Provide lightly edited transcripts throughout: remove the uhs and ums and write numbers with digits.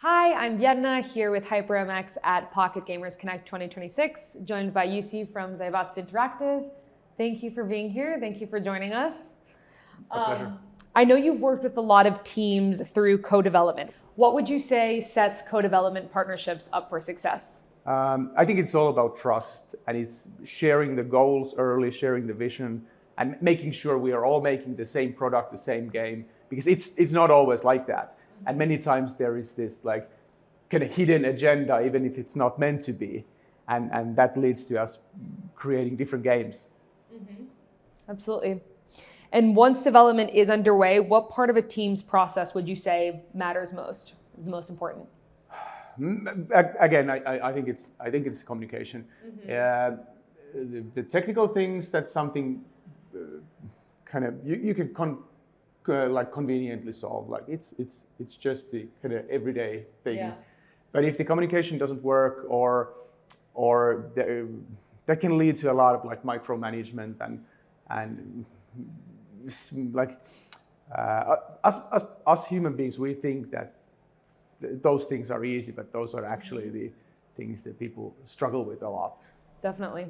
Hi, I'm Yedna here with HyprMX at Pocket Gamers Connect 2026, joined by Jussi from Zaibatsu Interactive. Thank you for being here. Thank you for joining us. My pleasure. I know you've worked with a lot of teams through co-development. What would you say sets co-development partnerships up for success? I think it's all about trust, and it's sharing the goals early, sharing the vision, and making sure we are all making the same product, the same game, because it's not always like that. And many times there is this like kind of hidden agenda, even if it's not meant to be, and that leads to us creating different games. Mm-hmm. Absolutely. And once development is underway, what part of a team's process would you say matters most, is the most important? Again, I think it's communication. Mm-hmm. The technical things, that's something kind of you can like conveniently solve. Like it's just the kind of everyday thing. Yeah. But if the communication doesn't work, or that can lead to a lot of like micromanagement and like us human beings, we think that those things are easy, but those are actually the things that people struggle with a lot. Definitely.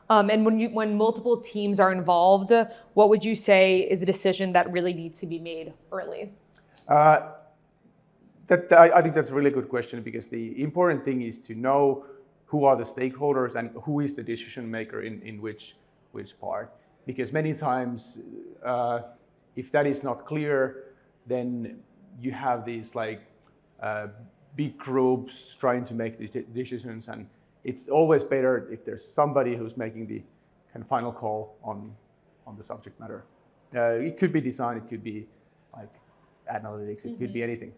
And when multiple teams are involved, what would you say is a decision that really needs to be made early? I think that's a really good question, because the important thing is to know who are the stakeholders and who is the decision maker in which part. Because many times, if that is not clear, then you have these like big groups trying to make the decisions, and it's always better if there's somebody who's making the kind of final call on the subject matter. It could be design, it could be like analytics, it could be anything.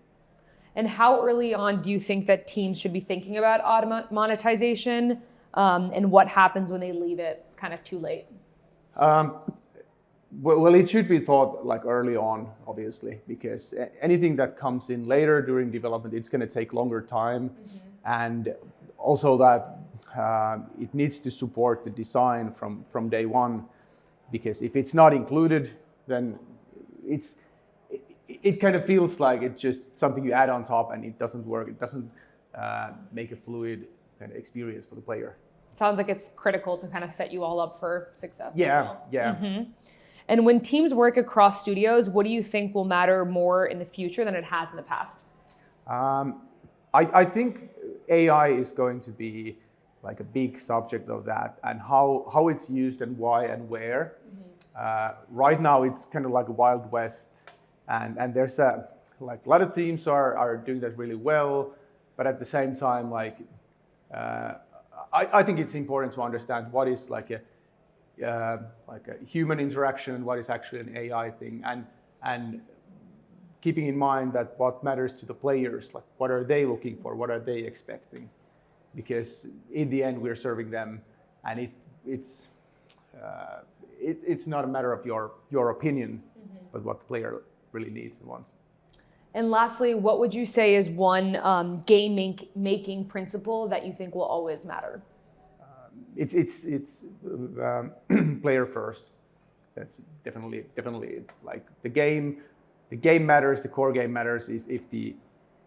And how early on do you think that teams should be thinking about monetization, and what happens when they leave it kind of too late? Well, it should be thought like early on, obviously, because anything that comes in later during development, it's going to take longer time. Mm-hmm. And also that it needs to support the design from day one, because if it's not included, then it kind of feels like it's just something you add on top, and it doesn't work. It doesn't make a fluid kind of experience for the player. Sounds like it's critical to kind of set you all up for success. Yeah, as well. Yeah. Mm-hmm. And when teams work across studios, what do you think will matter more in the future than it has in the past? I think AI is going to be like a big subject of that, and how it's used and why and where. Mm-hmm. Right now, it's kind of like a Wild West, and there's a lot of teams are doing that really well, but at the same time, like I think it's important to understand what is like a human interaction and what is actually an AI thing, and keeping in mind that what matters to the players, like what are they looking for, what are they expecting, because in the end we're serving them, and it's not a matter of your opinion, mm-hmm. but what the player really needs and wants. And lastly, what would you say is one game-making principle that you think will always matter? It's player first. That's definitely it. Like the game matters, the core game matters. If the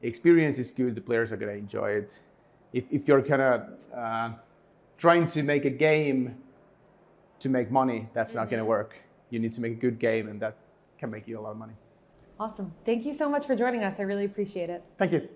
experience is good, the players are going to enjoy it. If you're kind of trying to make a game to make money, that's not going to work. You need to make a good game, and that can make you a lot of money. Awesome. Thank you so much for joining us. I really appreciate it. Thank you.